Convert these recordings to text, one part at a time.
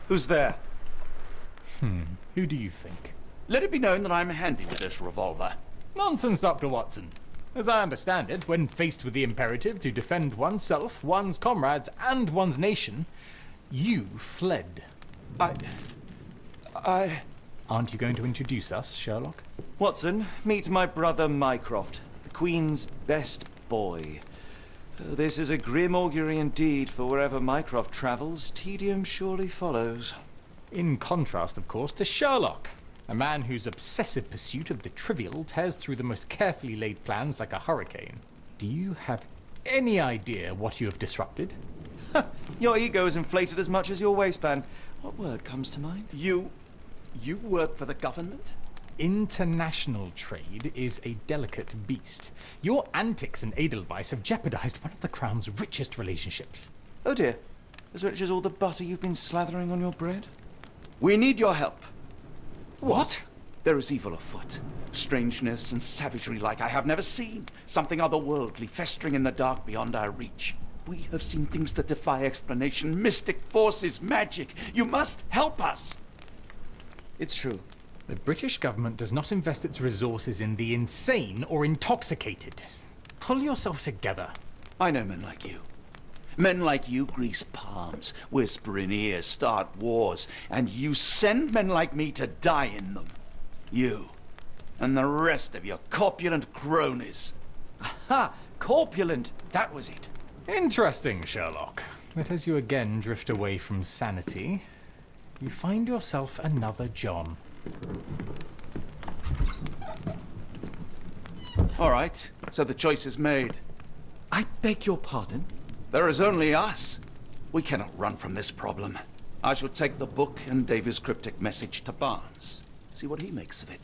Who's there? Who do you think? Let it be known that I'm handy with this revolver. Nonsense, Dr. Watson. As I understand it, when faced with the imperative to defend oneself, one's comrades, and one's nation, you fled. I... Aren't you going to introduce us, Sherlock? Watson, meet my brother Mycroft, the Queen's best boy. This is a grim augury indeed, for wherever Mycroft travels, tedium surely follows. In contrast, of course, to Sherlock, a man whose obsessive pursuit of the trivial tears through the most carefully laid plans like a hurricane. Do you have any idea what you have disrupted? Your ego is inflated as much as your waistband. What word comes to mind? You work for the government? International trade is a delicate beast. Your antics and Edelweiss have jeopardized one of the Crown's richest relationships. Oh dear. As rich as all the butter you've been slathering on your bread? We need your help. What? There is evil afoot. Strangeness and savagery like I have never seen. Something otherworldly festering in the dark beyond our reach. We have seen things that defy explanation. Mystic forces, magic. You must help us. It's true. The British government does not invest its resources in the insane or intoxicated. Pull yourself together. I know men like you. Men like you grease palms, whisper in ears, start wars, and you send men like me to die in them. You and the rest of your corpulent cronies. Aha! Corpulent! That was it. Interesting, Sherlock. But as you again drift away from sanity, you find yourself another John. All right, so the choice is made. I beg your pardon? There is only us. We cannot run from this problem. I shall take the book and Davy's cryptic message to Barnes. See what he makes of it.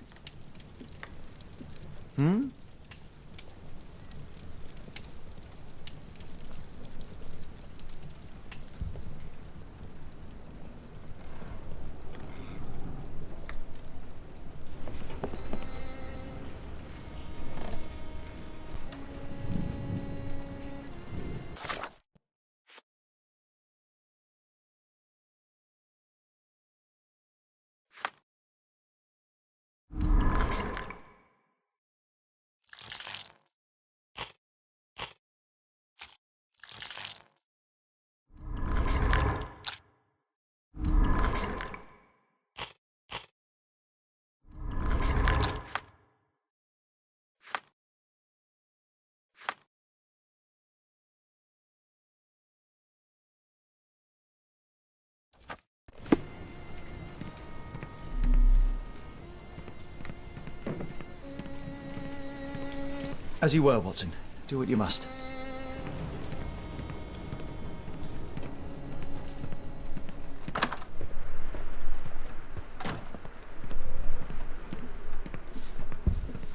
As you were, Watson. Do what you must.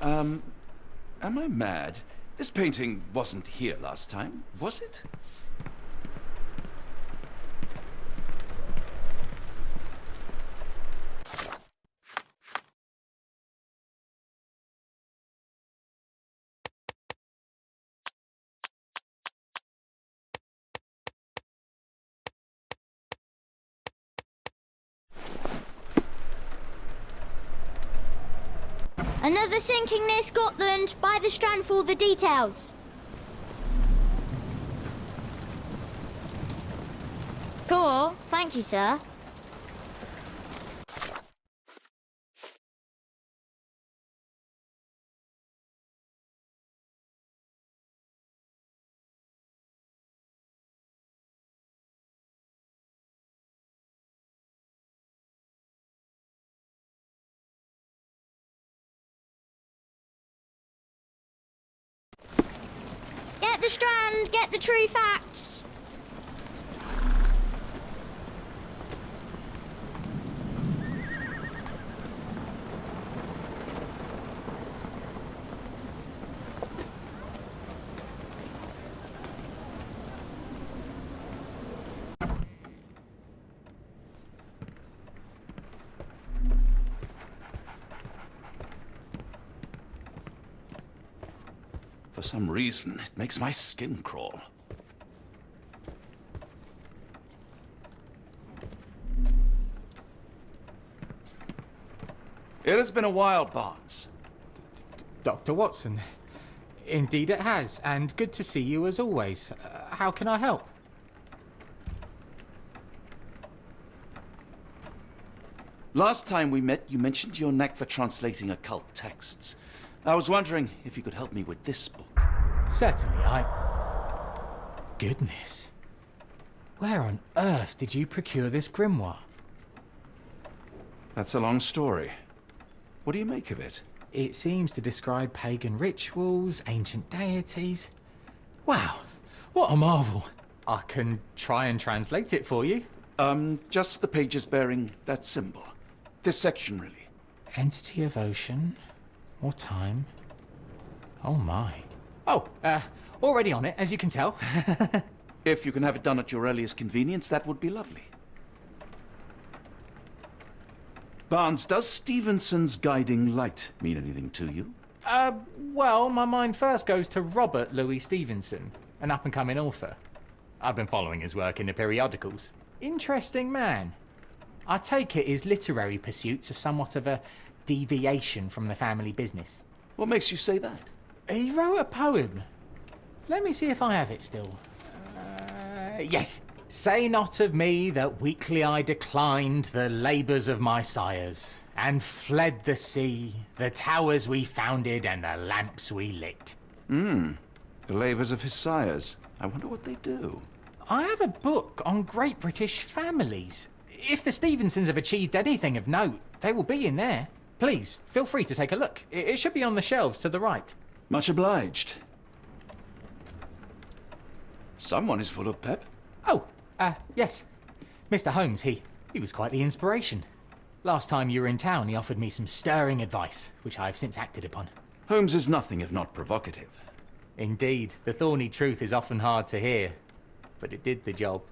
Am I mad? This painting wasn't here last time, was it? Another sinking near Scotland. By the Strand for all the details. Cool. Thank you, sir. Get the Strand, get the true facts. For some reason, it makes my skin crawl. It has been a while, Barnes. Dr. Watson. Indeed it has, and good to see you as always. How can I help? Last time we met, you mentioned your knack for translating occult texts. I was wondering if you could help me with this book. Certainly, Goodness. Where on earth did you procure this grimoire? That's a long story. What do you make of it? It seems to describe pagan rituals, ancient deities. Wow, what a marvel. I can try and translate it for you. Just the pages bearing that symbol. This section, really. Entity of ocean, or time. Oh my. Oh, already on it, as you can tell. If you can have it done at your earliest convenience, that would be lovely. Barnes, does Stevenson's guiding light mean anything to you? Well, my mind first goes to Robert Louis Stevenson, an up-and-coming author. I've been following his work in the periodicals. Interesting man. I take it his literary pursuits are somewhat of a deviation from the family business. What makes you say that? He wrote a poem. Let me see if I have it still. Yes. Say not of me that weakly I declined the labours of my sires, and fled the sea, the towers we founded, and the lamps we lit. The labours of his sires. I wonder what they do. I have a book on great British families. If the Stevensons have achieved anything of note, they will be in there. Please, feel free to take a look. It should be on the shelves to the right. Much obliged. Someone is full of pep. Oh, yes. Mr. Holmes, he was quite the inspiration. Last time you were in town, he offered me some stirring advice, which I have since acted upon. Holmes is nothing if not provocative. Indeed, the thorny truth is often hard to hear. But it did the job.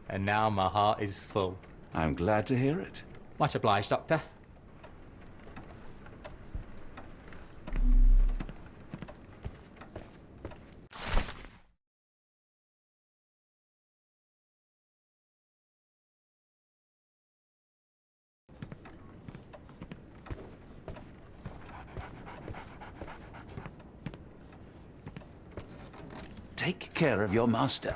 And now my heart is full. I'm glad to hear it. Much obliged, Doctor. Take care of your master.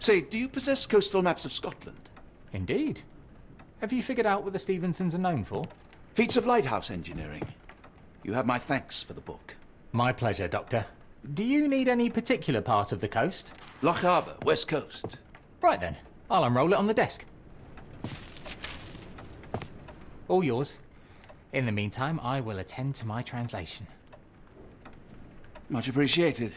Say, do you possess coastal maps of Scotland? Indeed. Have you figured out what the Stevensons are known for? Feats of lighthouse engineering. You have my thanks for the book. My pleasure, Doctor. Do you need any particular part of the coast? Loch Harbour, West Coast. Right then, I'll unroll it on the desk. All yours. In the meantime, I will attend to my translation. Much appreciated.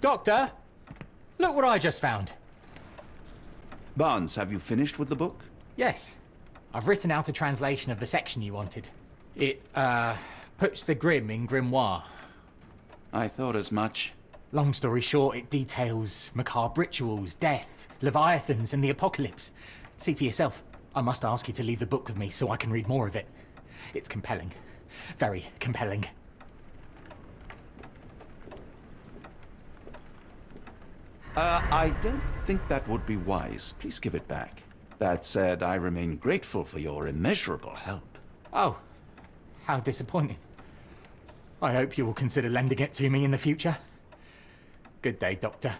Doctor! Look what I just found. Barnes, have you finished with the book? Yes. I've written out a translation of the section you wanted. It, puts the grim in grimoire. I thought as much. Long story short, it details macabre rituals, death, leviathans, and the apocalypse. See for yourself. I must ask you to leave the book with me so I can read more of it. It's compelling. Very compelling. I don't think that would be wise. Please give it back. That said, I remain grateful for your immeasurable help. Oh, how disappointing. I hope you will consider lending it to me in the future. Good day, Doctor.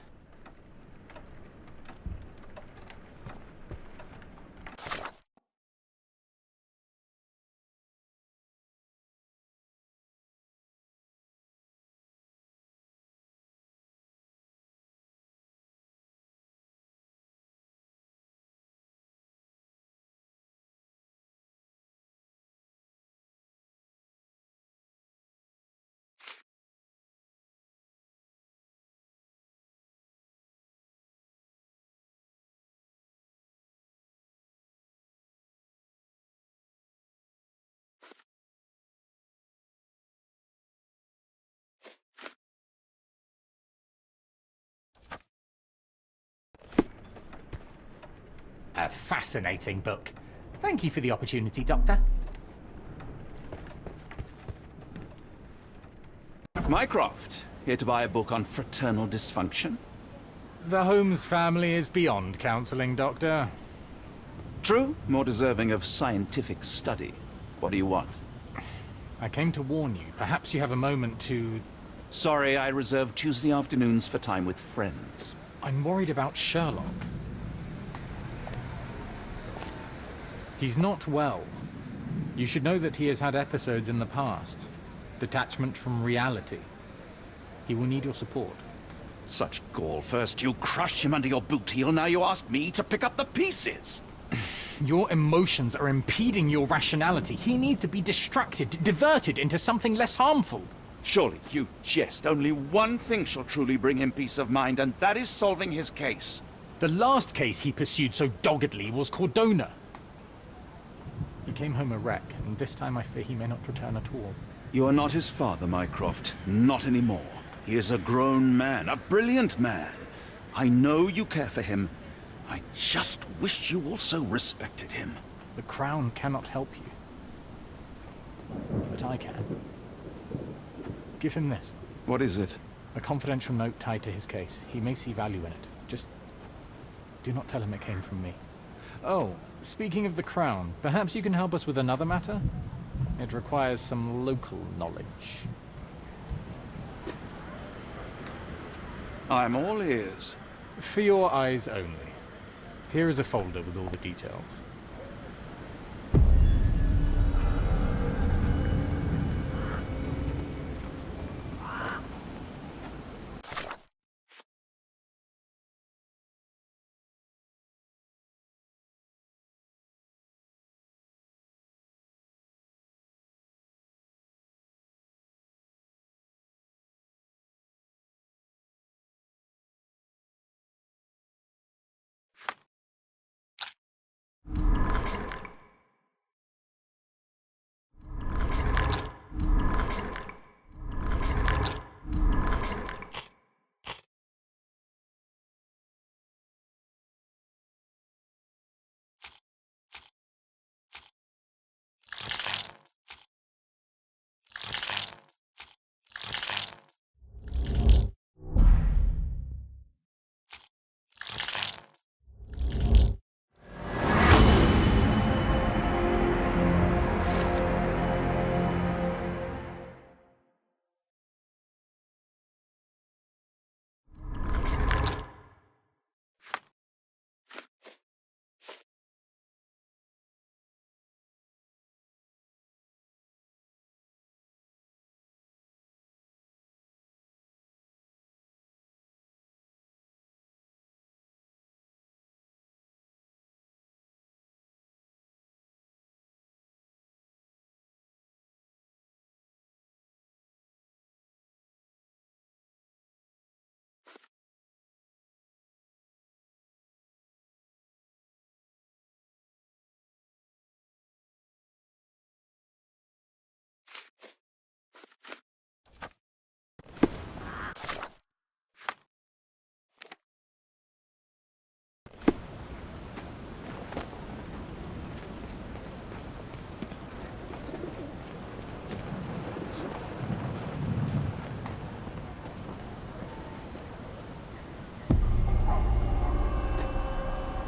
A fascinating book. Thank you for the opportunity, Doctor. Mycroft, here to buy a book on fraternal dysfunction? The Holmes family is beyond counselling, Doctor. True, more deserving of scientific study. What do you want? I came to warn you. Perhaps you have a moment to... Sorry, I reserve Tuesday afternoons for time with friends. I'm worried about Sherlock. He's not well. You should know that he has had episodes in the past. Detachment from reality. He will need your support. Such gall. First you crush him under your boot heel, now you ask me to pick up the pieces. Your emotions are impeding your rationality. He needs to be distracted, diverted into something less harmful. Surely you jest. Only one thing shall truly bring him peace of mind, and that is solving his case. The last case he pursued so doggedly was Cordona. He came home a wreck, and this time I fear he may not return at all. You are not his father, Mycroft. Not anymore. He is a grown man, a brilliant man. I know you care for him. I just wish you also respected him. The Crown cannot help you. But I can. Give him this. What is it? A confidential note tied to his case. He may see value in it. Just do not tell him it came from me. Oh, speaking of the Crown, perhaps you can help us with another matter? It requires some local knowledge. I'm all ears. For your eyes only. Here is a folder with all the details.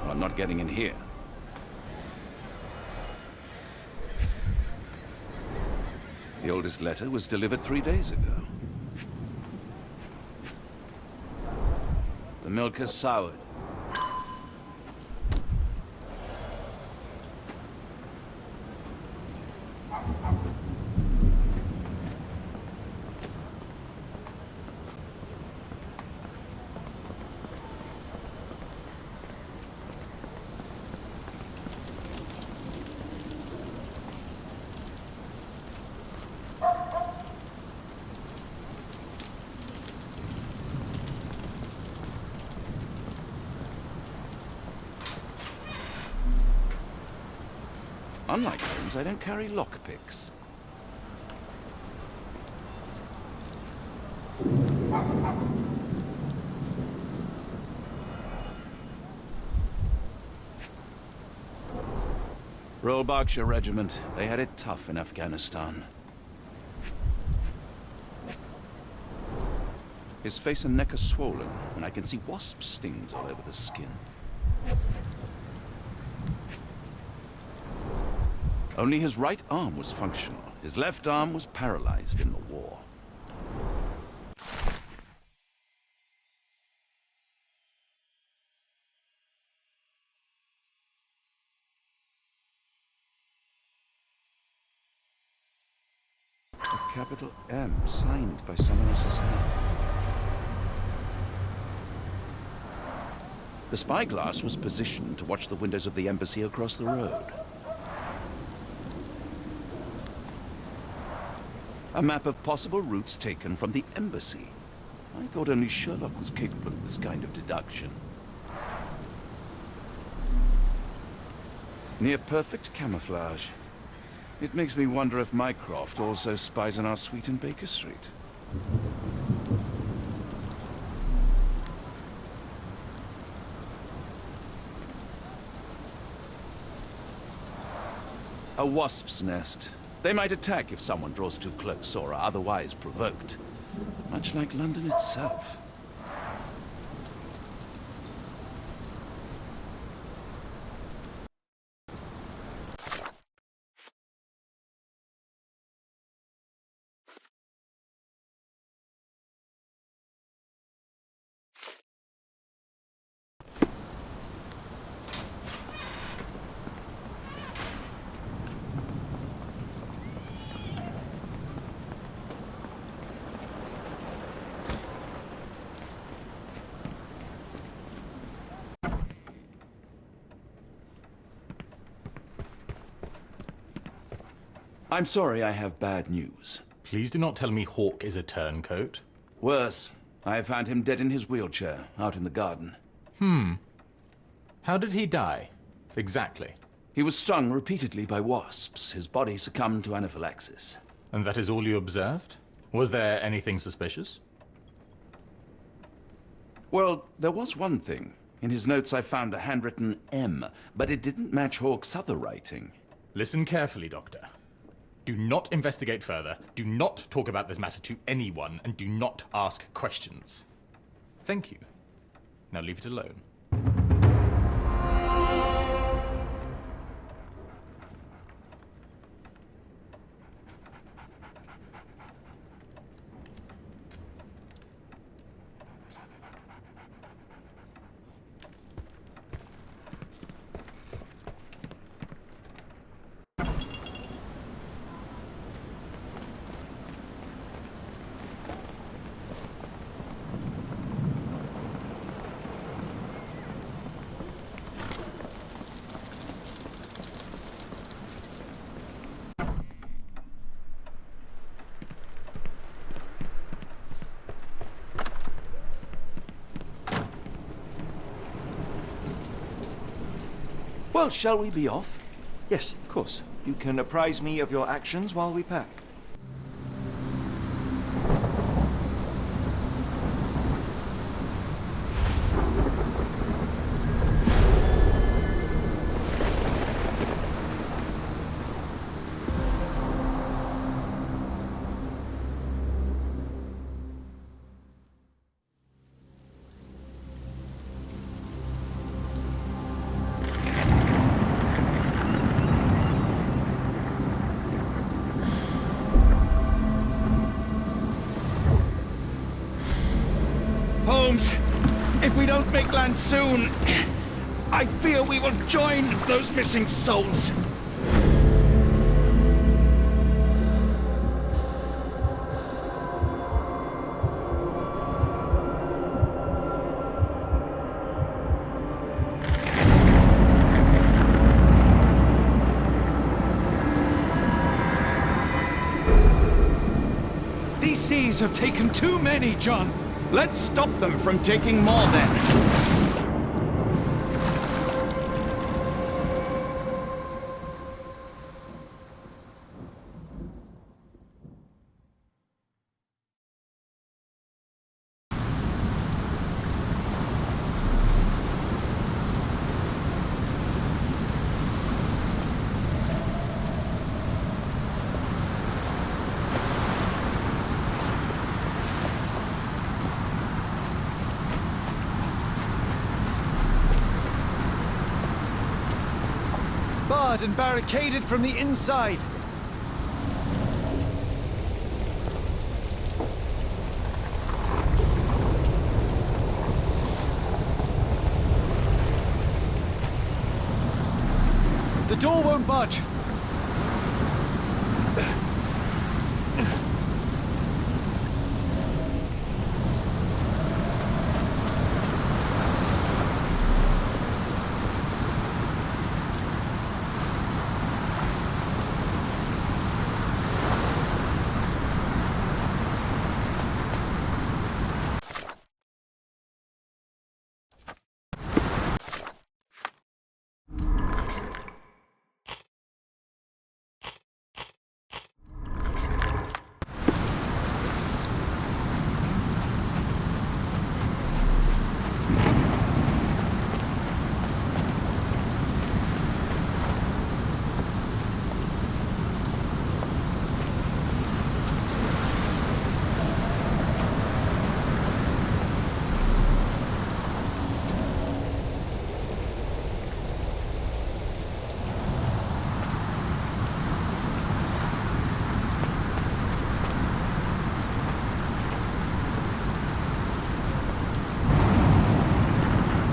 I'm not getting in here. The oldest letter was delivered 3 days ago. The milk has soured. Unlike Holmes, I don't carry lockpicks. Royal Berkshire Regiment. They had it tough in Afghanistan. His face and neck are swollen, and I can see wasp stings all over the skin. Only his right arm was functional. His left arm was paralyzed in the war. capital M, signed by someone else's hand. The spyglass was positioned to watch the windows of the embassy across the road. A map of possible routes taken from the embassy. I thought only Sherlock was capable of this kind of deduction. Near perfect camouflage. It makes me wonder if Mycroft also spies on our suite in Baker Street. A wasp's nest. They might attack if someone draws too close or are otherwise provoked. Much like London itself. I'm sorry, I have bad news. Please do not tell me Hawk is a turncoat. Worse, I have found him dead in his wheelchair, out in the garden. How did he die? Exactly. He was stung repeatedly by wasps. His body succumbed to anaphylaxis. And that is all you observed? Was there anything suspicious? Well, there was one thing. In his notes I found a handwritten M, but it didn't match Hawke's other writing. Listen carefully, Doctor. Do not investigate further, do not talk about this matter to anyone, and do not ask questions. Thank you. Now leave it alone. Well, shall we be off? Yes, of course. You can apprise me of your actions while we pack. Holmes, if we don't make land soon, I fear we will join those missing souls. These seas have taken too many, John. Let's stop them from taking more then. Barred and barricaded from the inside. The door won't budge.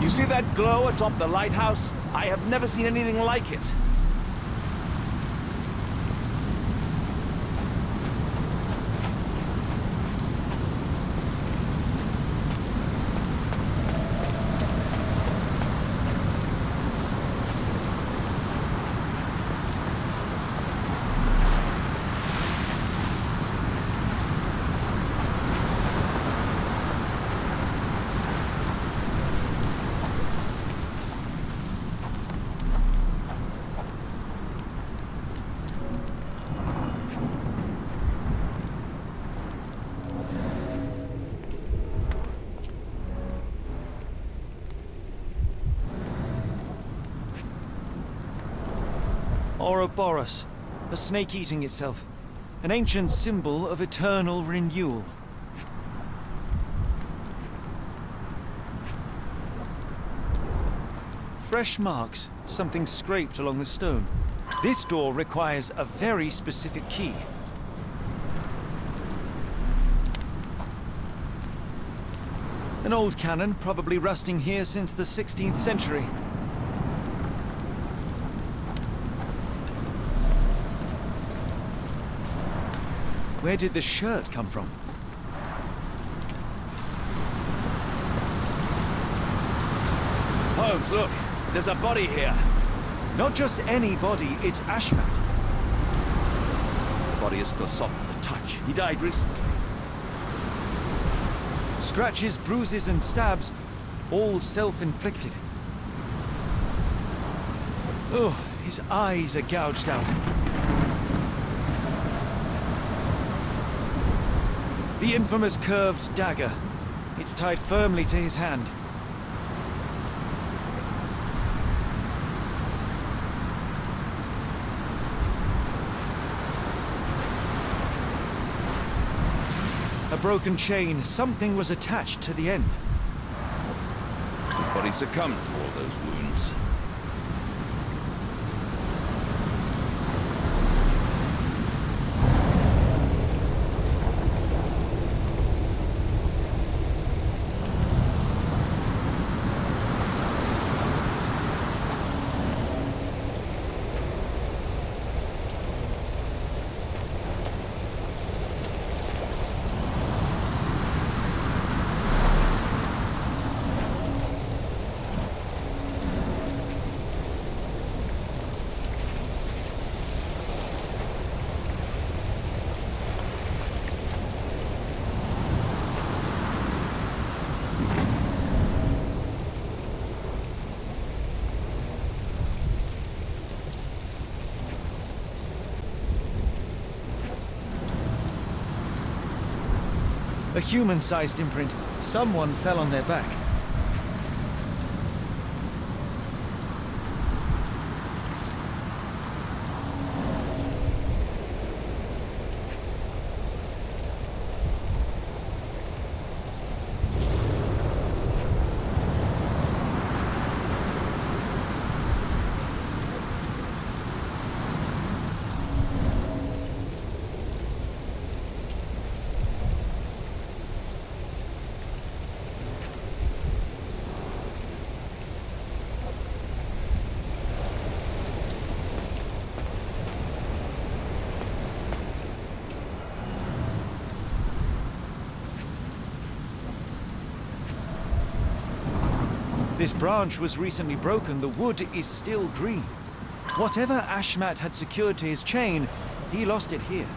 You see that glow atop the lighthouse? I have never seen anything like it. Ouroboros, a snake eating itself. An ancient symbol of eternal renewal. Fresh marks, something scraped along the stone. This door requires a very specific key. An old cannon, probably rusting here since the 16th century. Where did the shirt come from? Holmes, look! There's a body here. Not just any body, it's Ashmat. The body is still soft to the touch. He died recently. Scratches, bruises, and stabs, all self-inflicted. Oh, his eyes are gouged out. The infamous curved dagger. It's tied firmly to his hand. A broken chain. Something was attached to the end. His body succumbed to all those wounds. A human-sized imprint. Someone fell on their back. This branch was recently broken. The wood is still green. Whatever Ashmat had secured to his chain, he lost it here.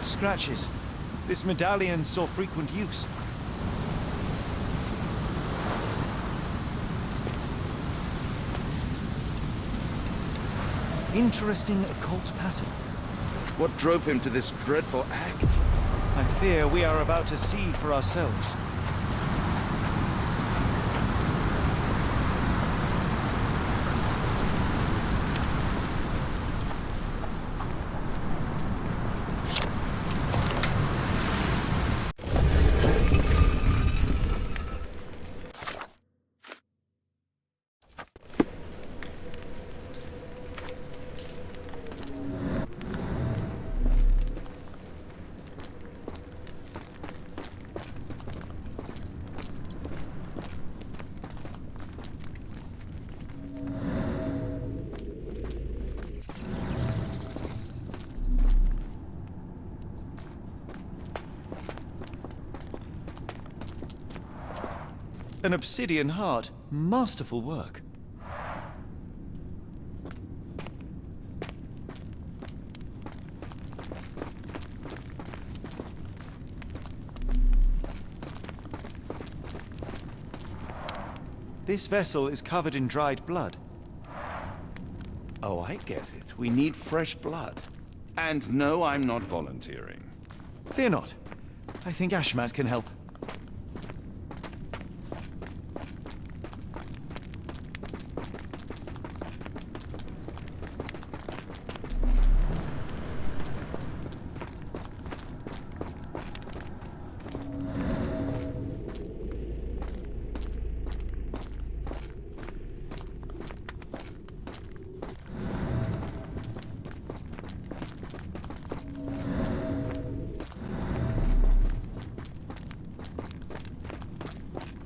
Scratches. This medallion saw frequent use. Interesting occult pattern. What drove him to this dreadful act? I fear we are about to see for ourselves. An obsidian heart. Masterful work. This vessel is covered in dried blood. Oh, I get it. We need fresh blood. And no, I'm not volunteering. Fear not. I think Ashmat can help.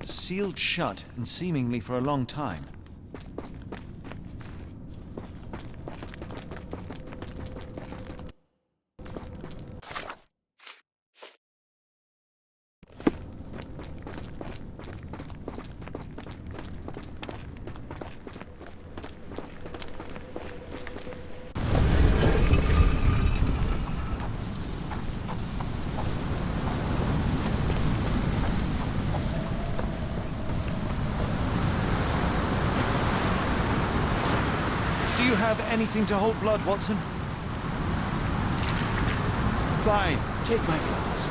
Sealed shut, and seemingly for a long time. Do you have anything to hold blood, Watson? Fine, take my flask.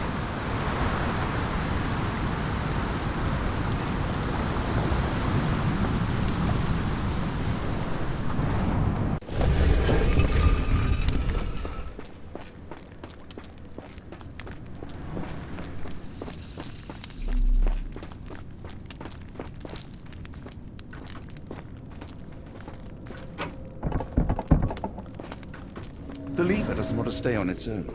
The lever doesn't want to stay on its own.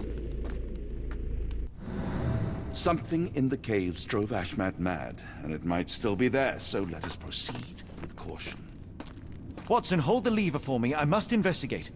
Something in the caves drove Ashmat mad, and it might still be there, so let us proceed with caution. Watson, hold the lever for me. I must investigate.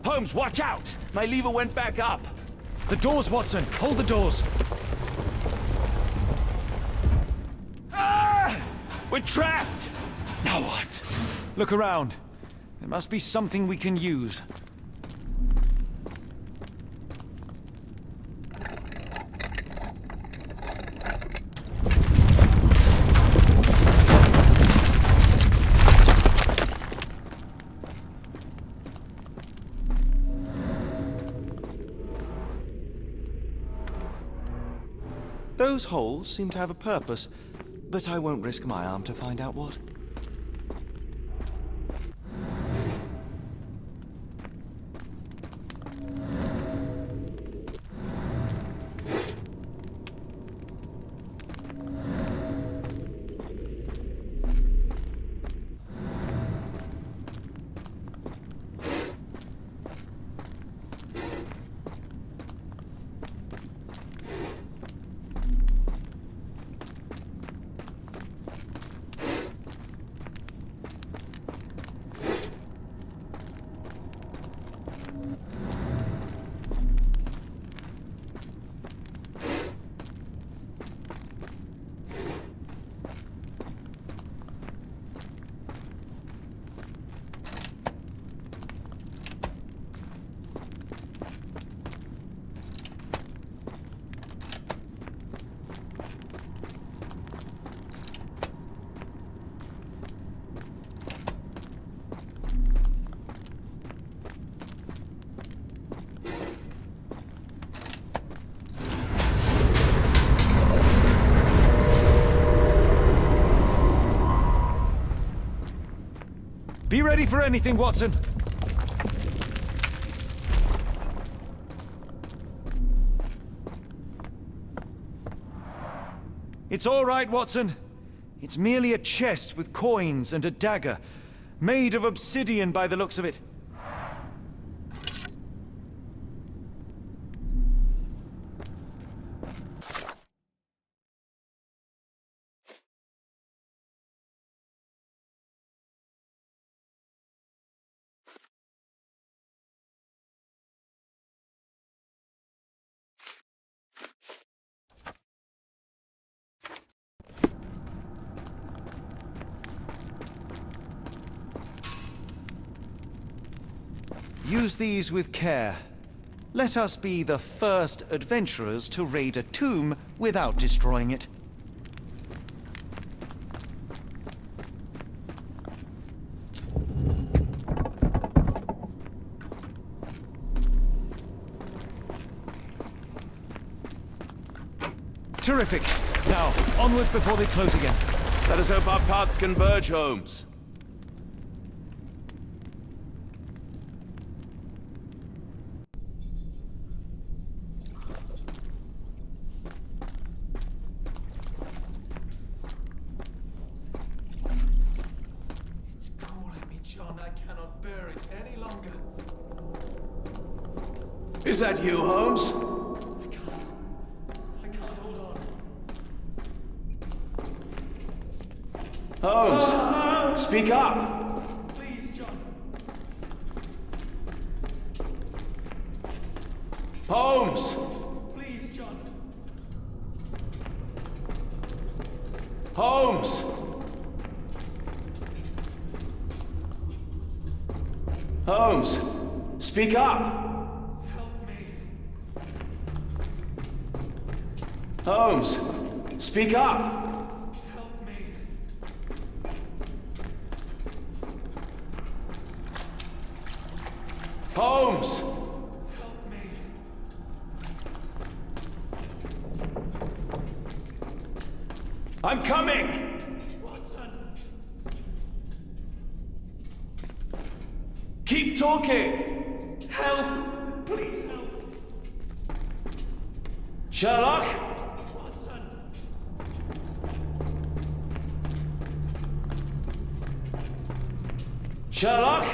Holmes, watch out! My lever went back up. The doors, Watson! Hold the doors! Ah! We're trapped! Now what? Look around. There must be something we can use. Those holes seem to have a purpose, but I won't risk my arm to find out what. Be ready for anything, Watson. It's all right, Watson. It's merely a chest with coins and a dagger, made of obsidian by the looks of it. Use these with care. Let us be the first adventurers to raid a tomb without destroying it. Terrific. Now, onward before they close again. Let us hope our paths converge, Holmes. It's calling me, John. I cannot bear it any longer. Is that you, Holmes? I can't hold on. Holmes, speak up. Please, John. Holmes! Please, John. Holmes! Holmes, speak up. Help me. Holmes, speak up. Help me. Holmes! Help me. I'm coming! Watson. Keep talking! Help! Please help. Sherlock? Watson. Sherlock?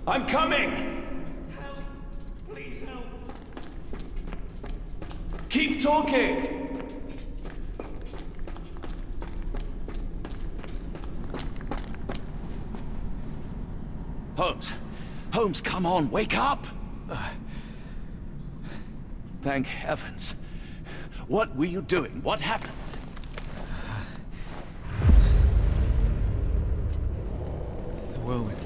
I'm coming! Help. Please help. Keep talking! Holmes! Holmes, come on, wake up! Thank heavens. What were you doing? What happened? The whirlwind.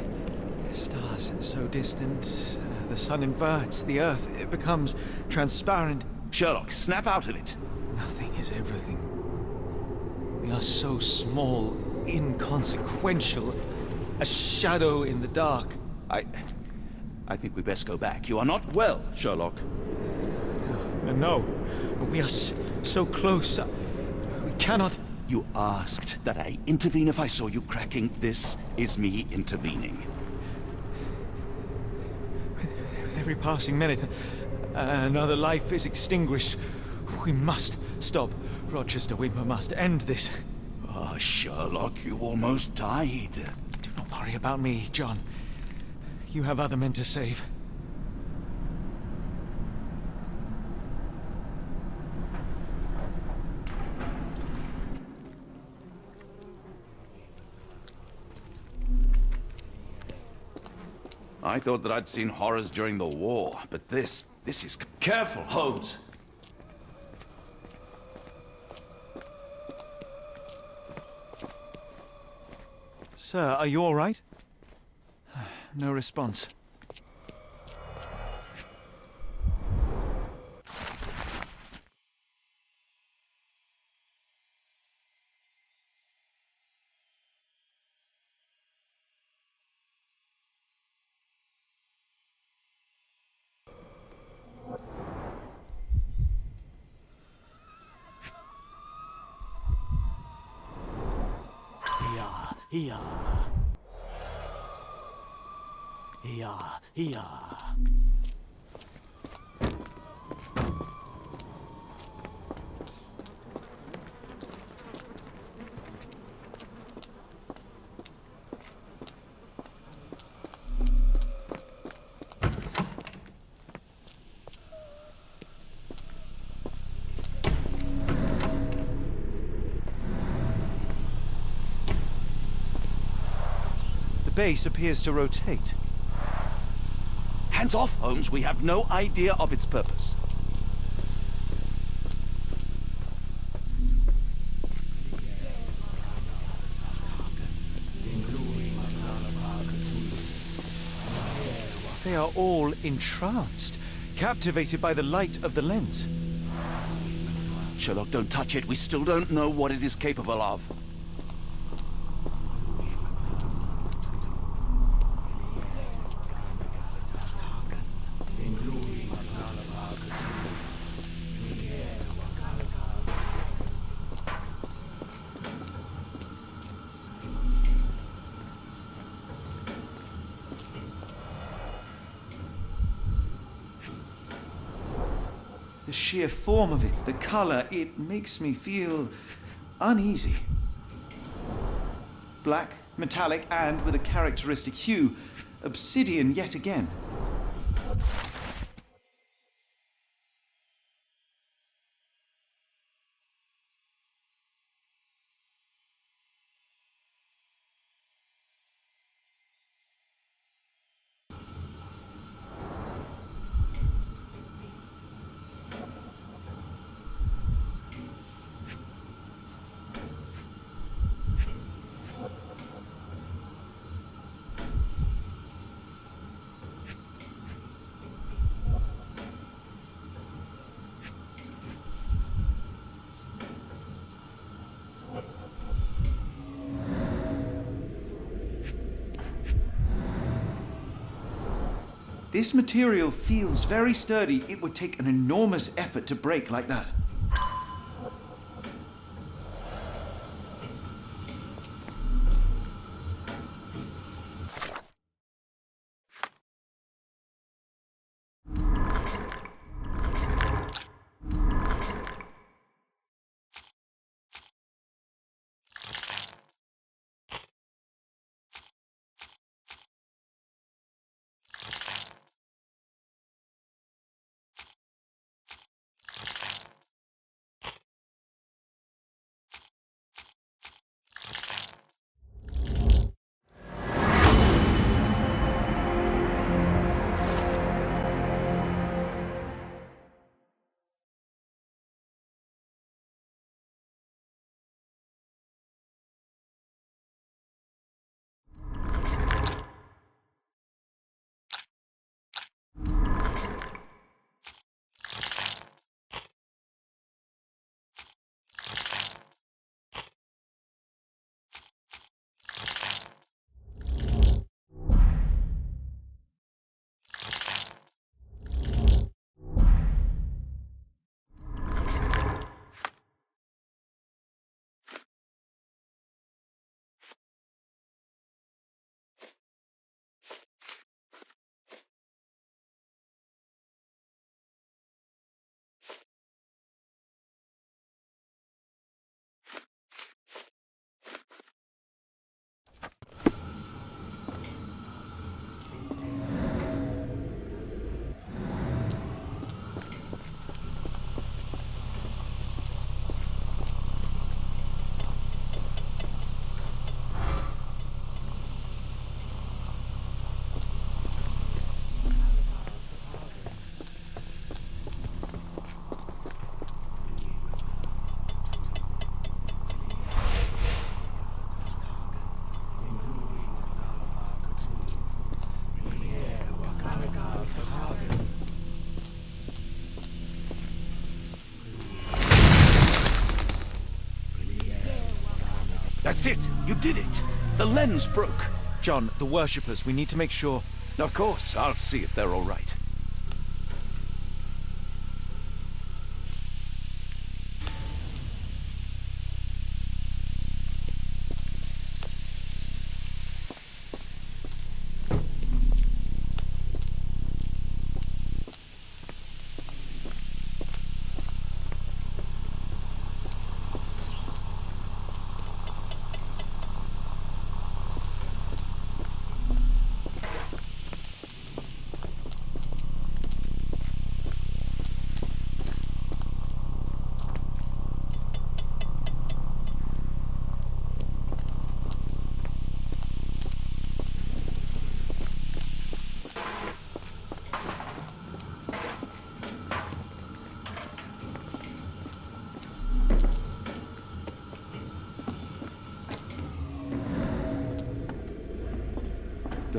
Stars so distant. The sun inverts the earth. It becomes transparent. Sherlock, snap out of it. Nothing is everything. We are so small, inconsequential. A shadow in the dark. I think we best go back. You are not well, Sherlock. No, we are so close. We cannot. You asked that I intervene if I saw you cracking. This is me intervening. With every passing minute, another life is extinguished. We must stop, Rochester. We must end this. Ah, Sherlock, you almost died. Do not worry about me, John. You have other men to save. I thought that I'd seen horrors during the war, but this is... Careful, Holmes! Sir, are you all right? No response. Hiya. Hiya, hiya. The base appears to rotate. Hands off, Holmes. We have no idea of its purpose. They are all entranced, captivated by the light of the lens. Sherlock, don't touch it. We still don't know what it is capable of. The sheer form of it, the color, it makes me feel uneasy. Black, metallic, and with a characteristic hue, obsidian yet again. This material feels very sturdy. It would take an enormous effort to break like that. That's it. You did it. The lens broke. John, the worshippers, we need to make sure. Of course. I'll see if they're all right.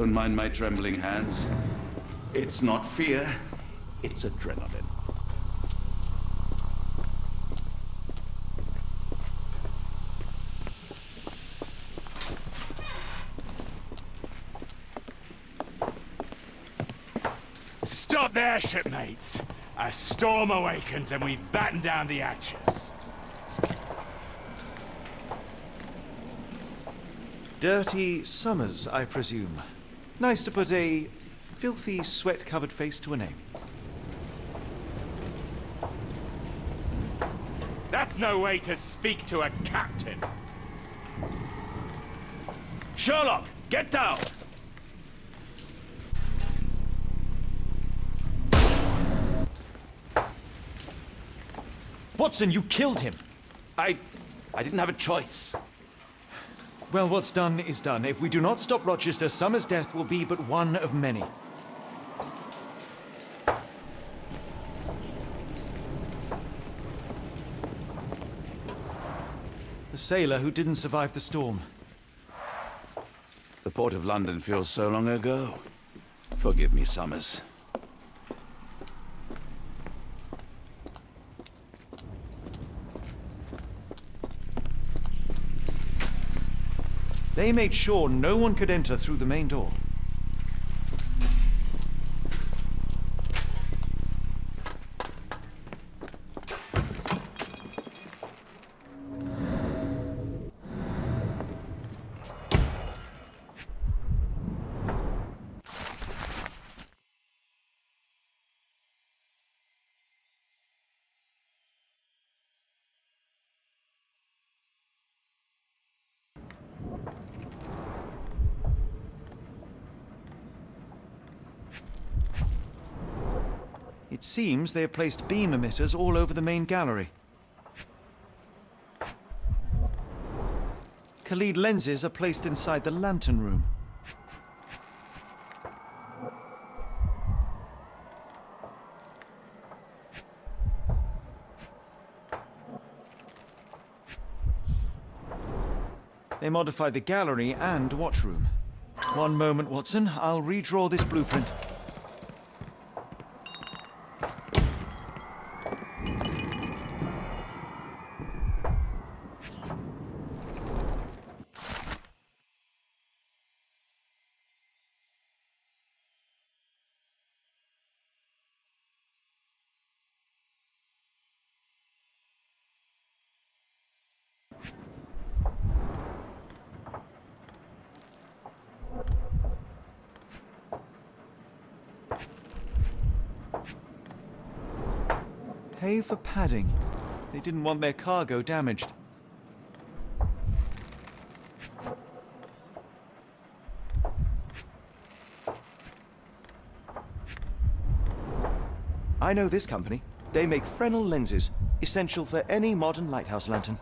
Don't mind my trembling hands. It's not fear, it's adrenaline. Stop there, shipmates! A storm awakens and we've battened down the hatches. Dirty Summers, I presume. Nice to put a filthy, sweat-covered face to a name. That's no way to speak to a captain. Sherlock, get down! Watson, you killed him! I didn't have a choice. Well, what's done is done. If we do not stop Rochester, Summers' death will be but one of many. The sailor who didn't survive the storm. The port of London feels so long ago. Forgive me, Summers. They made sure no one could enter through the main door. It seems they have placed beam emitters all over the main gallery. Khalid lenses are placed inside the lantern room. They modified the gallery and watchroom. One moment, Watson. I'll redraw this blueprint. Pay for padding. They didn't want their cargo damaged. I know this company. They make Fresnel lenses, essential for any modern lighthouse lantern.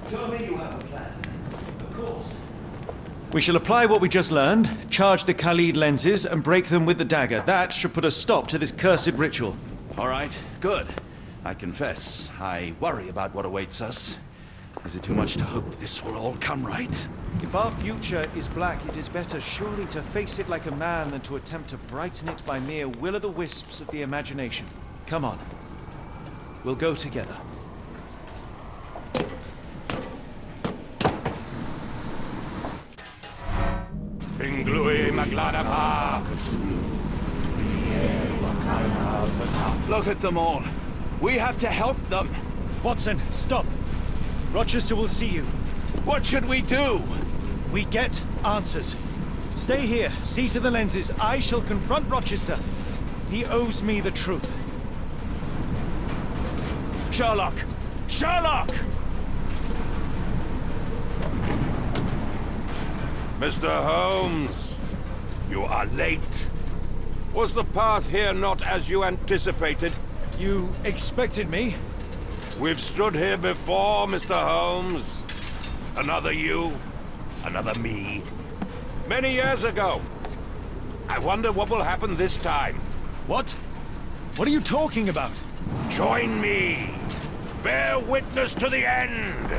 Tell me you have a plan. Of course. We shall apply what we just learned, charge the Khalid lenses, and break them with the dagger. That should put a stop to this cursed ritual. All right, good. I confess, I worry about what awaits us. Is it too much to hope this will all come right? If our future is black, it is better surely to face it like a man than to attempt to brighten it by mere will-o'-the-wisps of the imagination. Come on. We'll go together. Look at them all. We have to help them. Watson, stop. Rochester will see you. What should we do? We get answers. Stay here, see to the lenses. I shall confront Rochester. He owes me the truth. Sherlock! Sherlock! Mr. Holmes, you are late. Was the path here not as you anticipated? You expected me? We've stood here before, Mr. Holmes. Another you, another me. Many years ago. I wonder what will happen this time. What? What are you talking about? Join me. Bear witness to the end.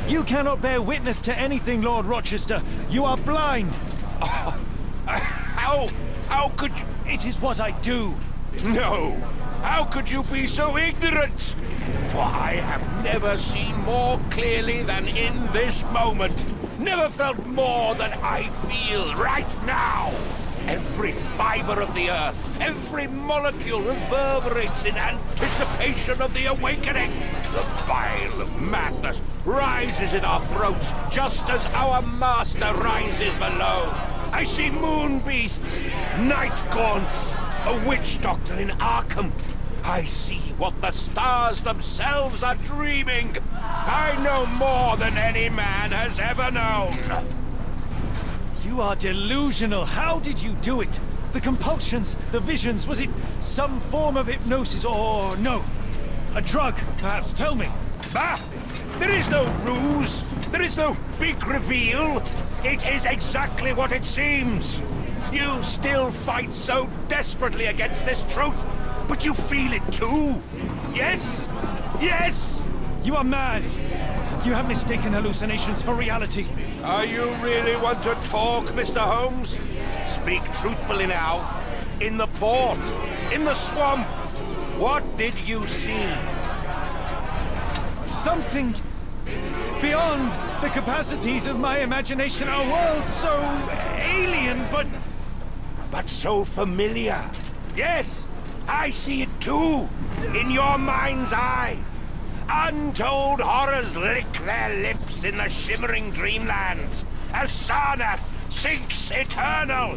You cannot bear witness to anything, Lord Rochester. You are blind. How could you... It is what I do. No! How could you be so ignorant? For I have never seen more clearly than in this moment. Never felt more than I feel right now. Every fiber of the earth, every molecule reverberates in anticipation of the awakening. The bile of madness rises in our throats just as our master rises below. I see moon beasts, night gaunts, a witch doctor in Arkham. I see what the stars themselves are dreaming. I know more than any man has ever known. You are delusional. How did you do it? The compulsions, the visions, was it some form of hypnosis or no? A drug, perhaps? Tell me. Bah! There is no ruse. There is no big reveal. It is exactly what it seems. You still fight so desperately against this truth, but you feel it too. Yes? Yes! You are mad. You have mistaken hallucinations for reality. Are you really want to talk, Mr. Holmes? Speak truthfully now. In the port, in the swamp, what did you see? Something beyond the capacities of my imagination. A world so alien, But so familiar. Yes, I see it too. In your mind's eye. Untold horrors lick their lips in the shimmering dreamlands as Sarnath sinks eternal.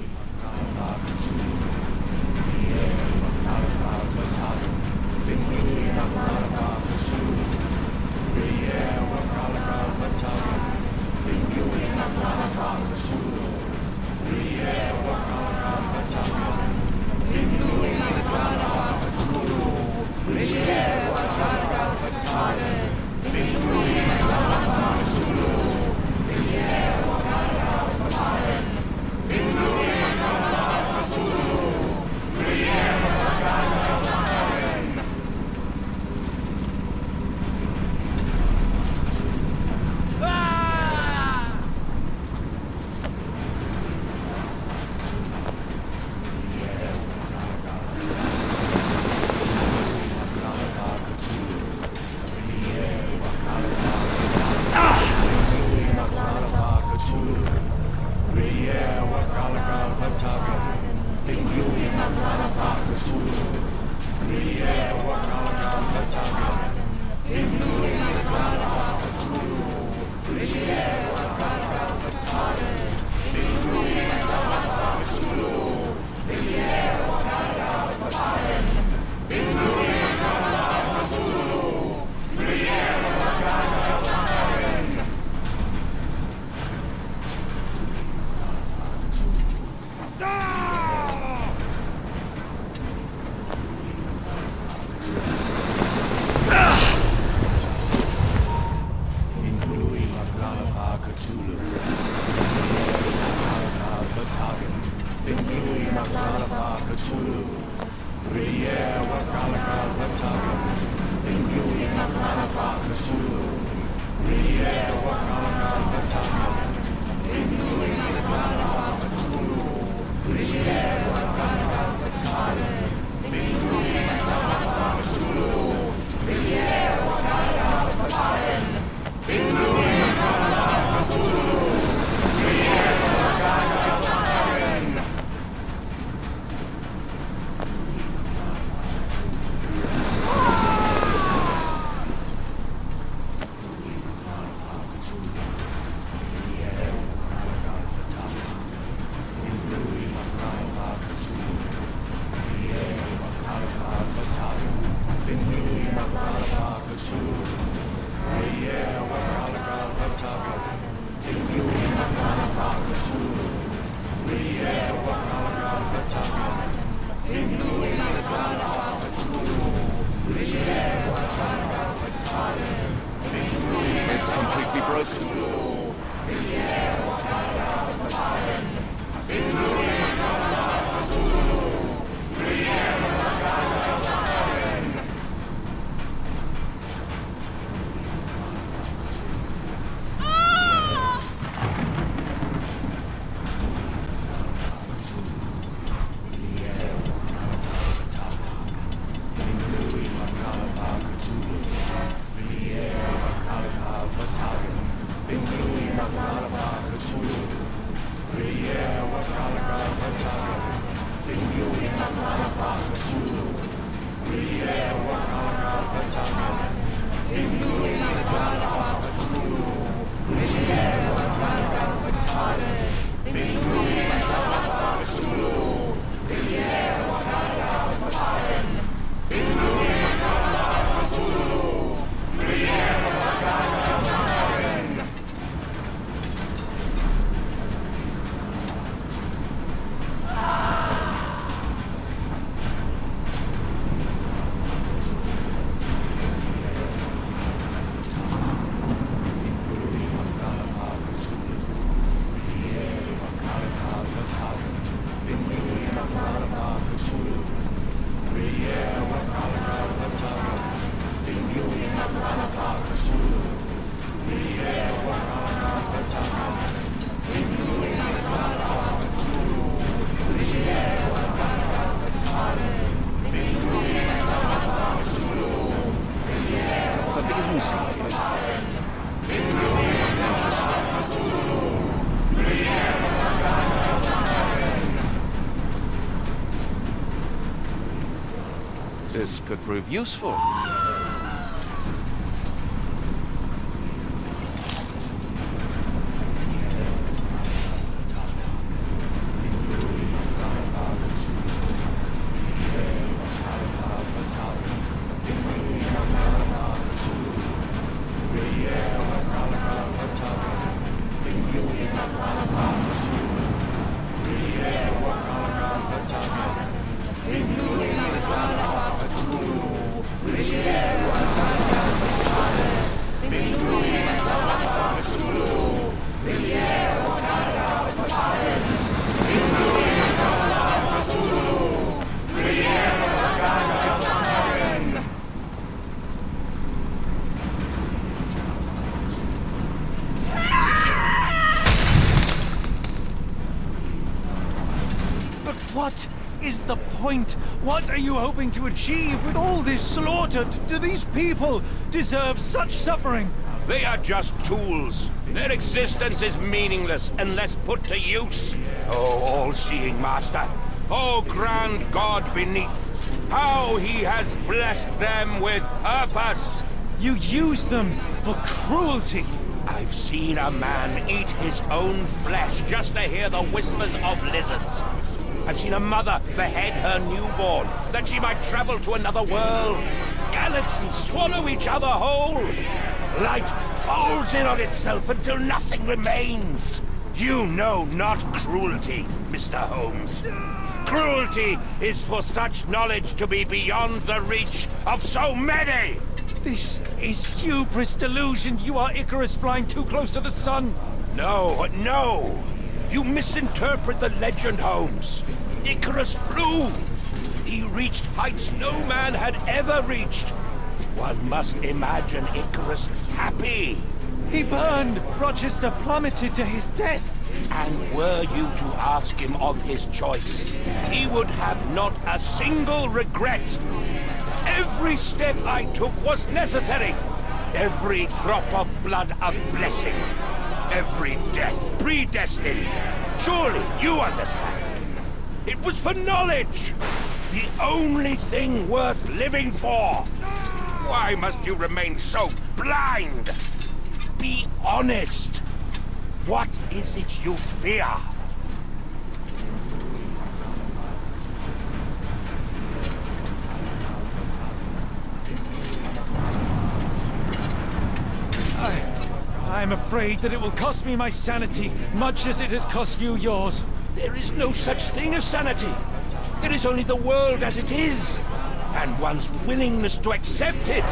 me see it. This could prove useful. What is the point? What are you hoping to achieve with all this slaughter? Do these people deserve such suffering? They are just tools. Their existence is meaningless unless put to use. Oh, all-seeing master. Oh, grand God beneath. How he has blessed them with purpose. You use them for cruelty. I've seen a man eat his own flesh just to hear the whispers of lizards. I've seen a mother behead her newborn that she might travel to another world. Galaxies swallow each other whole. Light folds in on itself until nothing remains. You know not cruelty, Mr. Holmes. Cruelty is for such knowledge to be beyond the reach of so many. This is hubris delusion. You are Icarus flying too close to the sun. No, no. You misinterpret the legend, Holmes. Icarus flew. He reached heights no man had ever reached. One must imagine Icarus happy. He burned. Rochester plummeted to his death. And were you to ask him of his choice, he would have not a single regret. Every step I took was necessary. Every drop of blood a blessing. Every death predestined. Surely you understand. It was for knowledge. The only thing worth living for. Why must you remain so blind? Be honest. What is it you fear? I'm afraid that it will cost me my sanity, much as it has cost you yours. There is no such thing as sanity. There is only the world as it is, and one's willingness to accept it.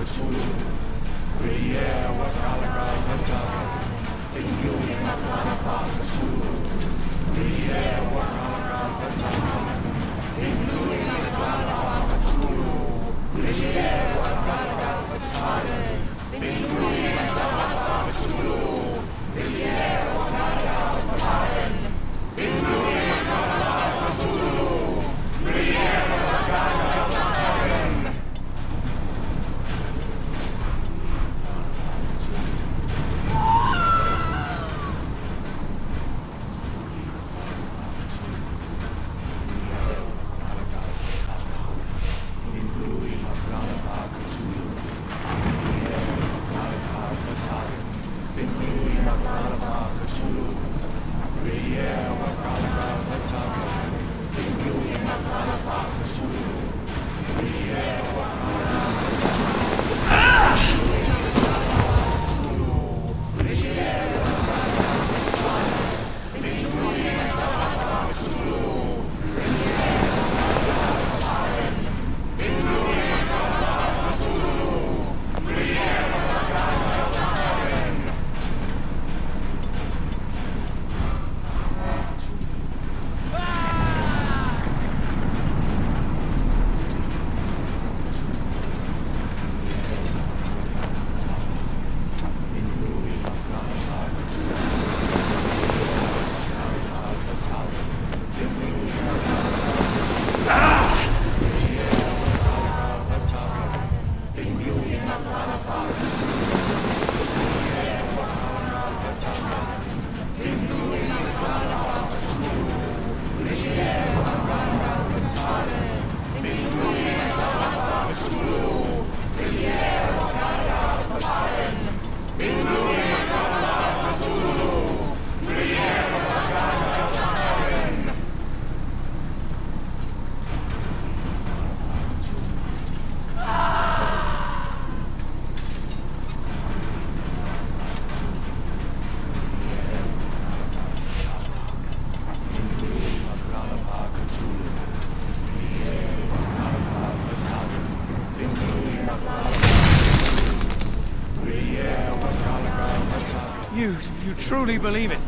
Cthulhu, Riviere, Wakalaga, truly believe it?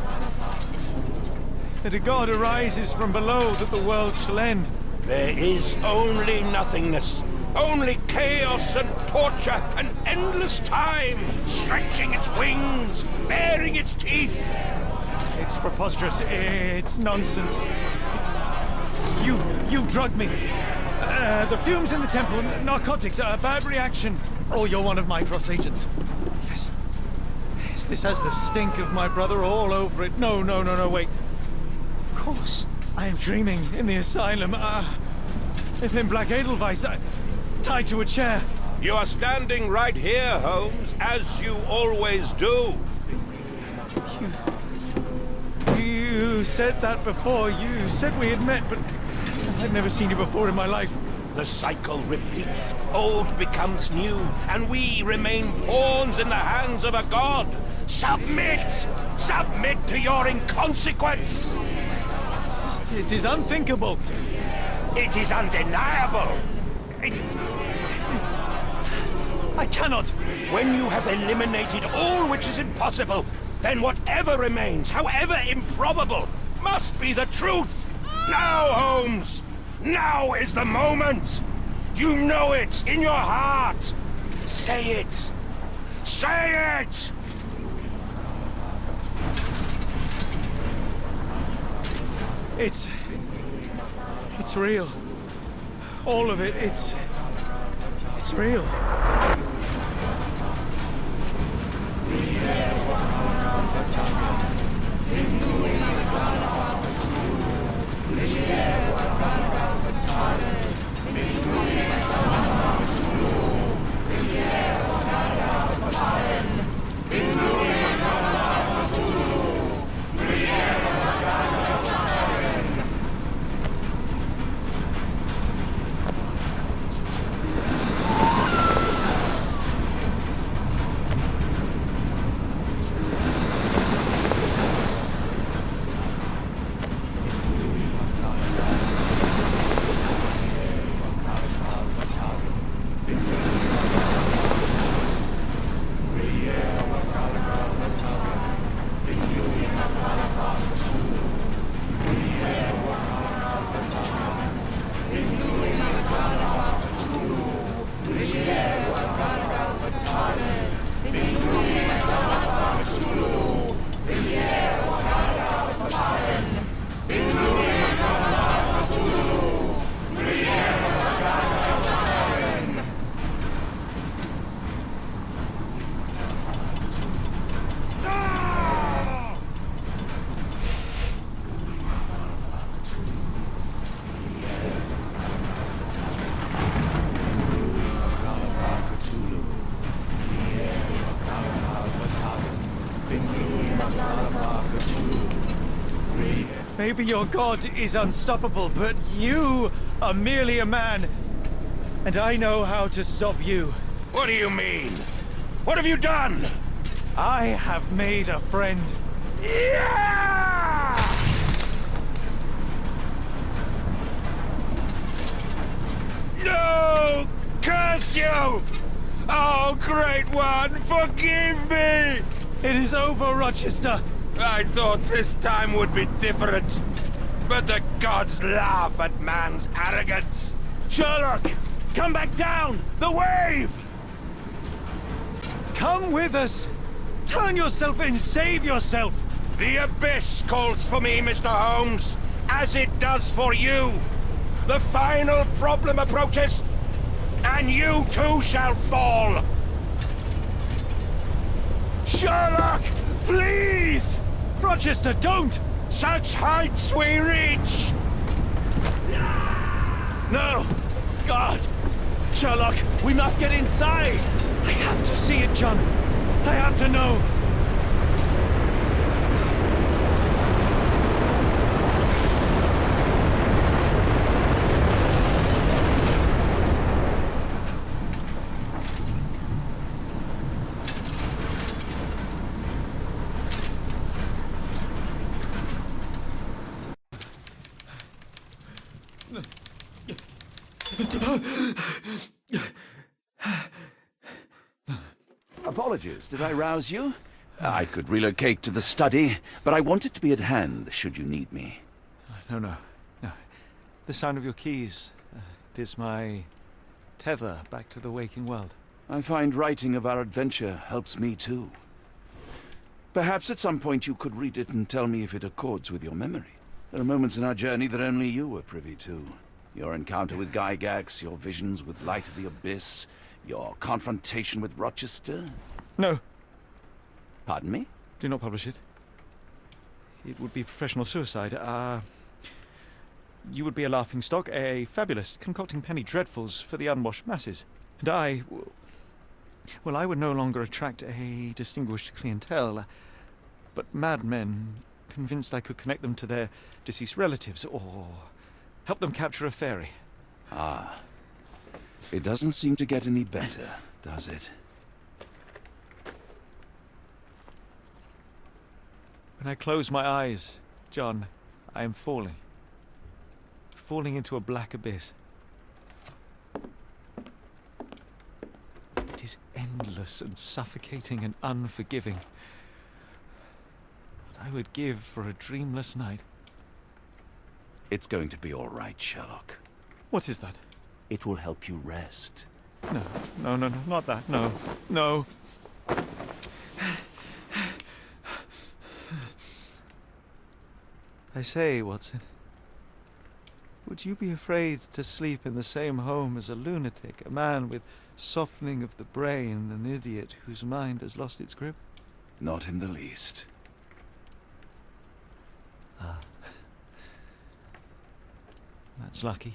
That a god arises from below, that the world shall end? There is only nothingness. Only chaos and torture and endless time, stretching its wings, baring its teeth. It's preposterous. It's nonsense. It's... You've drugged me. The fumes in the temple, narcotics, a bad reaction. Or you're one of Mycroft's agents. Yes. Yes, this has the stink of my brother all over it. No, wait. Of course. I am dreaming in the asylum. If in Black Edelweiss, tied to a chair. You are standing right here, Holmes, as you always do. You said that before. You said we had met, but I've never seen you before in my life. The cycle repeats. Old becomes new, and we remain pawns in the hands of a god. Submit! Submit to your inconsequence! It is unthinkable. It is undeniable. I cannot. When you have eliminated all which is impossible, then whatever remains, however improbable, must be the truth. Now, Holmes! Now is the moment! You know it in your heart! Say it! Say it! It's real. All of it, it's real. Maybe your god is unstoppable, but you are merely a man. And I know how to stop you. What do you mean? What have you done? I have made a friend. Yeah! No! Curse you! Oh, great one, forgive me! It is over, Rochester. I thought this time would be different. But the gods laugh at man's arrogance. Sherlock, come back down! The wave! Come with us! Turn yourself in, save yourself! The abyss calls for me, Mr. Holmes, as it does for you. The final problem approaches, and you too shall fall. Sherlock, please! Rochester, don't! Such heights we reach! No! God! Sherlock, we must get inside! I have to see it, John! I have to know! Apologies, did I rouse you? I could relocate to the study, but I want it to be at hand should you need me. No. The sound of your keys. It is my tether back to the waking world. I find writing of our adventure helps me too. Perhaps at some point you could read it and tell me if it accords with your memory. There are moments in our journey that only you were privy to. Your encounter with Gygax, your visions with Light of the Abyss, your confrontation with Rochester. No, Pardon me? do not publish it. It would be professional suicide. You would be a laughingstock, a fabulist, concocting penny dreadfuls for the unwashed masses. And I would no longer attract a distinguished clientele, but madmen convinced I could connect them to their deceased relatives or help them capture a fairy. Ah. It doesn't seem to get any better, does it? When I close my eyes, John, I am falling. Falling into a black abyss. It is endless and suffocating and unforgiving. What I would give for a dreamless night. It's going to be all right, Sherlock. What is that? It will help you rest. No, not that. No. I say, Watson, would you be afraid to sleep in the same home as a lunatic, a man with softening of the brain, an idiot whose mind has lost its grip? Not in the least. That's lucky.